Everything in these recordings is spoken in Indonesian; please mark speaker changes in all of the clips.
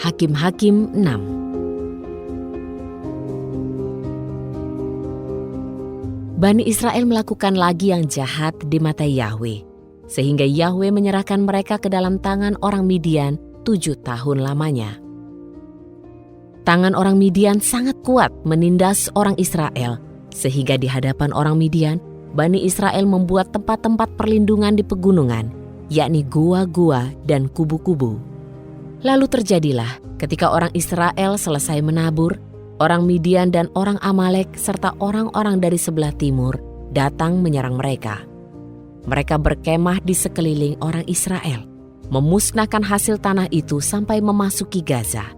Speaker 1: Hakim-Hakim 6. Bani Israel melakukan lagi yang jahat di mata Yahwe, sehingga Yahwe menyerahkan mereka ke dalam tangan orang Midian 7 tahun lamanya. Tangan orang Midian sangat kuat menindas orang Israel, sehingga di hadapan orang Midian, Bani Israel membuat tempat-tempat perlindungan di pegunungan, yakni gua-gua dan kubu-kubu. Lalu terjadilah ketika orang Israel selesai menabur, orang Midian dan orang Amalek serta orang-orang dari sebelah timur datang menyerang mereka. Mereka berkemah di sekeliling orang Israel, memusnahkan hasil tanah itu sampai memasuki Gaza.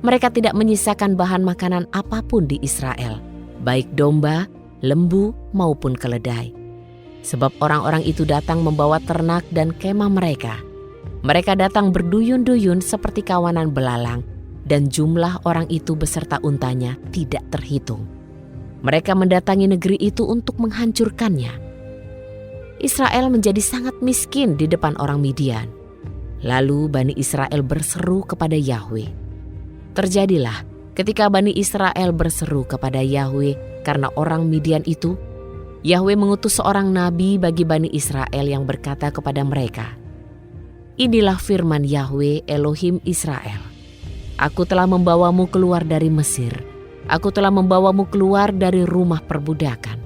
Speaker 1: Mereka tidak menyisakan bahan makanan apapun di Israel, baik domba, lembu maupun keledai. Sebab orang-orang itu datang membawa ternak dan kemah mereka. Mereka datang berduyun-duyun seperti kawanan belalang, dan jumlah orang itu beserta untanya tidak terhitung. Mereka mendatangi negeri itu untuk menghancurkannya. Israel menjadi sangat miskin di depan orang Midian. Lalu Bani Israel berseru kepada Yahwe. Terjadilah ketika Bani Israel berseru kepada Yahwe karena orang Midian itu, Yahwe mengutus seorang nabi bagi Bani Israel yang berkata kepada mereka, "Inilah firman Yahwe Elohim Israel. Aku telah membawamu keluar dari Mesir. Aku telah membawamu keluar dari rumah perbudakan.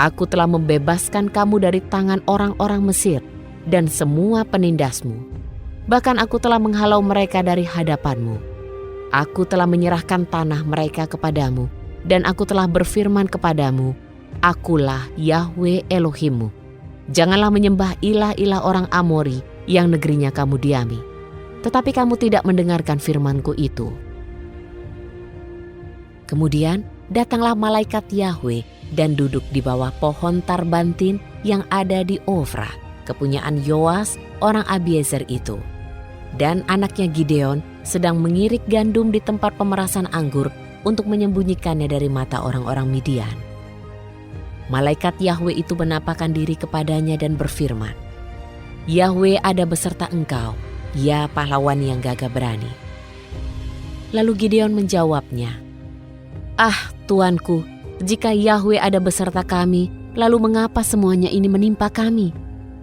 Speaker 1: Aku telah membebaskan kamu dari tangan orang-orang Mesir dan semua penindasmu. Bahkan aku telah menghalau mereka dari hadapanmu. Aku telah menyerahkan tanah mereka kepadamu, dan aku telah berfirman kepadamu, Akulah Yahwe Elohimmu. Janganlah menyembah ilah-ilah orang Amori yang negerinya kamu diami. Tetapi kamu tidak mendengarkan firman-Ku itu." Kemudian datanglah malaikat Yahwe dan duduk di bawah pohon tarbantin yang ada di Ofra, kepunyaan Yoas orang Abiezer itu. Dan anaknya Gideon sedang mengirik gandum di tempat pemerasan anggur untuk menyembunyikannya dari mata orang-orang Midian. Malaikat Yahwe itu menampakkan diri kepadanya dan berfirman, "Yahwe ada beserta engkau, ya pahlawan yang gagah berani." Lalu Gideon menjawabnya, "Ah, Tuanku, jika Yahwe ada beserta kami, lalu mengapa semuanya ini menimpa kami?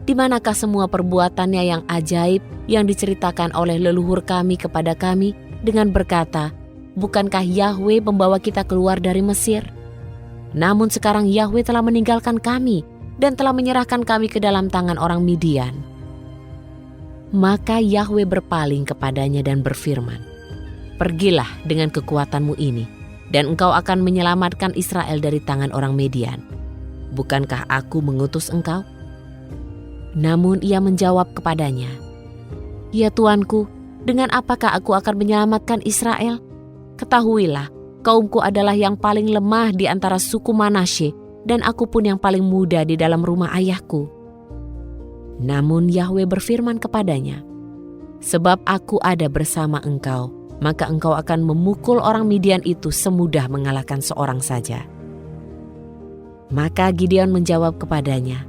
Speaker 1: Di manakah semua perbuatannya yang ajaib yang diceritakan oleh leluhur kami kepada kami dengan berkata, bukankah Yahwe membawa kita keluar dari Mesir? Namun sekarang Yahwe telah meninggalkan kami dan telah menyerahkan kami ke dalam tangan orang Midian." Maka Yahwe berpaling kepadanya dan berfirman, "Pergilah dengan kekuatanmu ini, dan engkau akan menyelamatkan Israel dari tangan orang Midian. Bukankah aku mengutus engkau?" Namun ia menjawab kepadanya, "Ya Tuanku, dengan apakah aku akan menyelamatkan Israel? Ketahuilah, kaumku adalah yang paling lemah di antara suku Manasye, dan aku pun yang paling muda di dalam rumah ayahku." Namun Yahwe berfirman kepadanya, "Sebab aku ada bersama engkau, maka engkau akan memukul orang Midian itu semudah mengalahkan seorang saja." Maka Gideon menjawab kepadanya,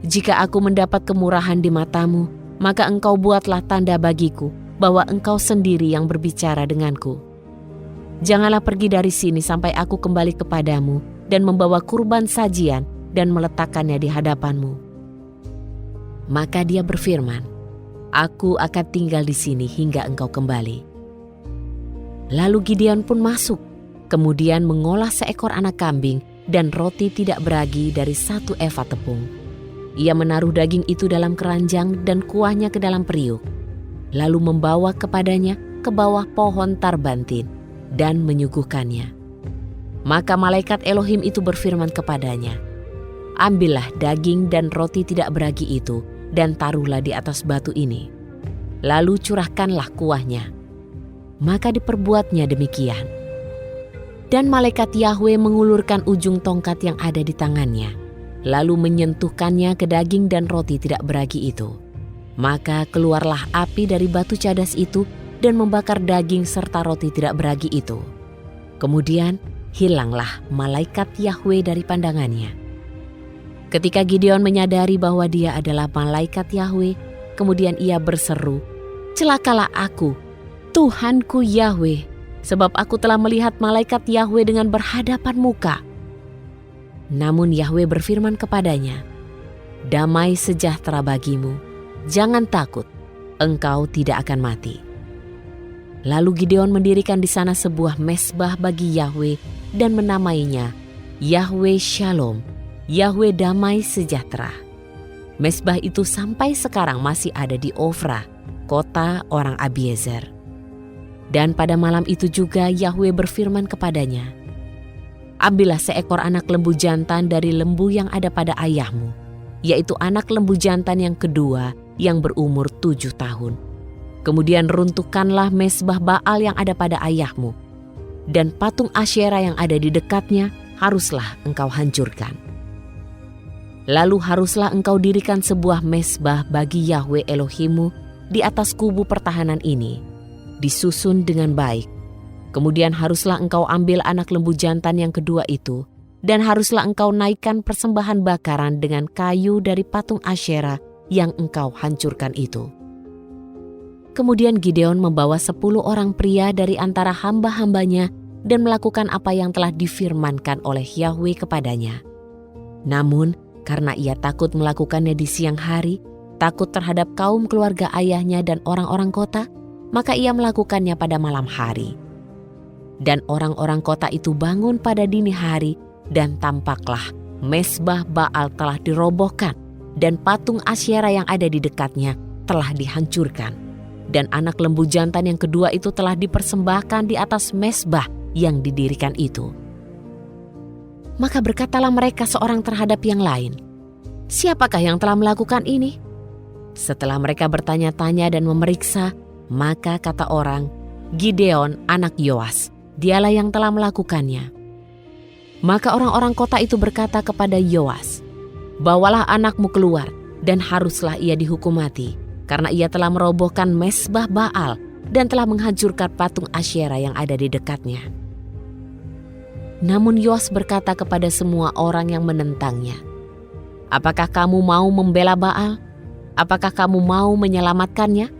Speaker 1: "Jika aku mendapat kemurahan di matamu, maka engkau buatlah tanda bagiku bahwa engkau sendiri yang berbicara denganku. Janganlah pergi dari sini sampai aku kembali kepadamu dan membawa kurban sajian dan meletakkannya di hadapanmu." Maka dia berfirman, "Aku akan tinggal di sini hingga engkau kembali." Lalu Gideon pun masuk, kemudian mengolah seekor anak kambing dan roti tidak beragi dari 1 eva tepung. Ia menaruh daging itu dalam keranjang dan kuahnya ke dalam periuk, lalu membawa kepadanya ke bawah pohon tarbantin dan menyuguhkannya. Maka malaikat Elohim itu berfirman kepadanya, "Ambillah daging dan roti tidak beragi itu dan taruhlah di atas batu ini. Lalu curahkanlah kuahnya." Maka diperbuatnya demikian. Dan malaikat Yahwe mengulurkan ujung tongkat yang ada di tangannya, lalu menyentuhkannya ke daging dan roti tidak beragi itu. Maka keluarlah api dari batu cadas itu dan membakar daging serta roti tidak beragi itu. Kemudian hilanglah malaikat Yahwe dari pandangannya. Ketika Gideon menyadari bahwa dia adalah malaikat Yahwe, kemudian ia berseru, "Celakalah aku! Tuhanku Yahweh, sebab aku telah melihat malaikat Yahweh dengan berhadapan muka. Namun Yahweh berfirman kepadanya, damai sejahtera bagimu, jangan takut, engkau tidak akan mati. Lalu Gideon mendirikan di sana sebuah mezbah bagi Yahweh dan menamainya Yahweh Shalom, Yahweh damai sejahtera. Mezbah itu sampai sekarang masih ada di Ofra, kota orang Abiezer. Dan pada malam itu juga Yahweh berfirman kepadanya, ambillah seekor anak lembu jantan dari lembu yang ada pada ayahmu, yaitu anak lembu jantan yang kedua yang berumur 7 tahun. Kemudian runtuhkanlah mezbah Baal yang ada pada ayahmu, dan patung Asyera yang ada di dekatnya haruslah engkau hancurkan. Lalu haruslah engkau dirikan sebuah mezbah bagi Yahweh Elohimmu di atas kubu pertahanan ini, disusun dengan baik. Kemudian haruslah engkau ambil anak lembu jantan yang kedua itu, dan haruslah engkau naikkan persembahan bakaran dengan kayu dari patung Asyera yang engkau hancurkan itu. Kemudian Gideon membawa 10 orang pria dari antara hamba-hambanya dan melakukan apa yang telah difirmankan oleh Yahweh kepadanya. Namun, karena ia takut melakukannya di siang hari, takut terhadap kaum keluarga ayahnya dan orang-orang kota, maka ia melakukannya pada malam hari. Dan orang-orang kota itu bangun pada dini hari, dan tampaklah mezbah Baal telah dirobohkan, dan patung Asyera yang ada di dekatnya telah dihancurkan. Dan anak lembu jantan yang kedua itu telah dipersembahkan di atas mezbah yang didirikan itu. Maka berkatalah mereka seorang terhadap yang lain, siapakah yang telah melakukan ini? Setelah mereka bertanya-tanya dan memeriksa, maka kata orang, Gideon anak Yoas, dialah yang telah melakukannya. Maka orang-orang kota itu berkata kepada Yoas, bawalah anakmu keluar, dan haruslah ia dihukum mati, karena ia telah merobohkan mezbah Baal dan telah menghancurkan patung Asyera yang ada di dekatnya. Namun Yoas berkata kepada semua orang yang menentangnya, apakah kamu mau membela Baal? Apakah kamu mau menyelamatkannya?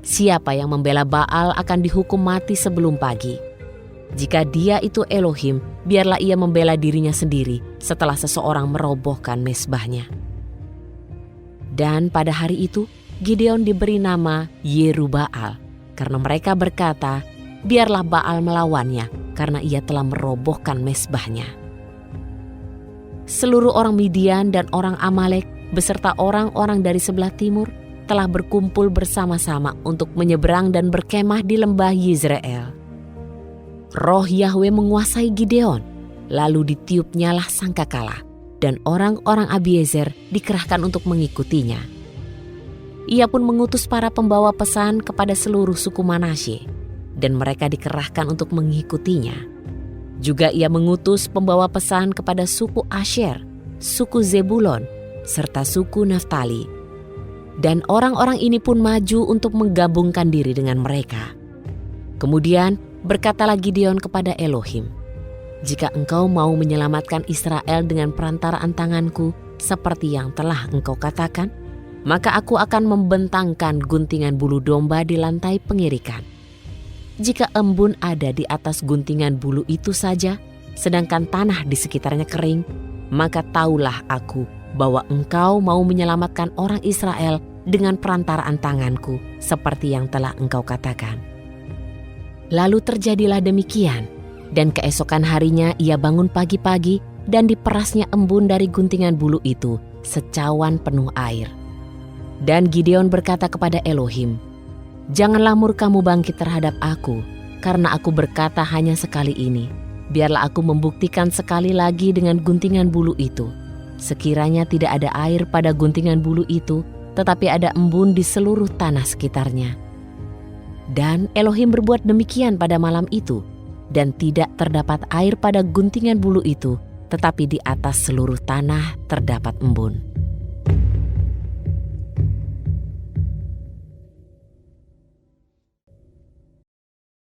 Speaker 1: Siapa yang membela Baal akan dihukum mati sebelum pagi. Jika dia itu Elohim, biarlah ia membela dirinya sendiri setelah seseorang merobohkan mezbahnya. Dan pada hari itu, Gideon diberi nama Yerubbaal, karena mereka berkata, biarlah Baal melawannya, karena ia telah merobohkan mezbahnya. Seluruh orang Midian dan orang Amalek, beserta orang-orang dari sebelah timur, telah berkumpul bersama-sama untuk menyeberang dan berkemah di lembah Yizreel. Roh Yahweh menguasai Gideon, lalu ditiupnyalah sangkakala, dan orang-orang Abiezer dikerahkan untuk mengikutinya. Ia pun mengutus para pembawa pesan kepada seluruh suku Manasye, dan mereka dikerahkan untuk mengikutinya. Juga ia mengutus pembawa pesan kepada suku Asher, suku Zebulon, serta suku Naftali. Dan orang-orang ini pun maju untuk menggabungkan diri dengan mereka. Kemudian berkatalah Gideon kepada Elohim, jika engkau mau menyelamatkan Israel dengan perantaraan tanganku seperti yang telah engkau katakan, maka aku akan membentangkan guntingan bulu domba di lantai pengirikan. Jika embun ada di atas guntingan bulu itu saja, sedangkan tanah di sekitarnya kering, maka taulah aku bahwa engkau mau menyelamatkan orang Israel dengan perantaraan tanganku seperti yang telah engkau katakan. Lalu terjadilah demikian, dan keesokan harinya ia bangun pagi-pagi dan diperasnya embun dari guntingan bulu itu secawan penuh air. Dan Gideon berkata kepada Elohim, janganlah murkamu bangkit terhadap aku, karena aku berkata hanya sekali ini. Biarlah aku membuktikan sekali lagi dengan guntingan bulu itu. Sekiranya tidak ada air pada guntingan bulu itu, tetapi ada embun di seluruh tanah sekitarnya. Dan Elohim berbuat demikian pada malam itu, dan tidak terdapat air pada guntingan bulu itu, tetapi di atas seluruh tanah terdapat embun.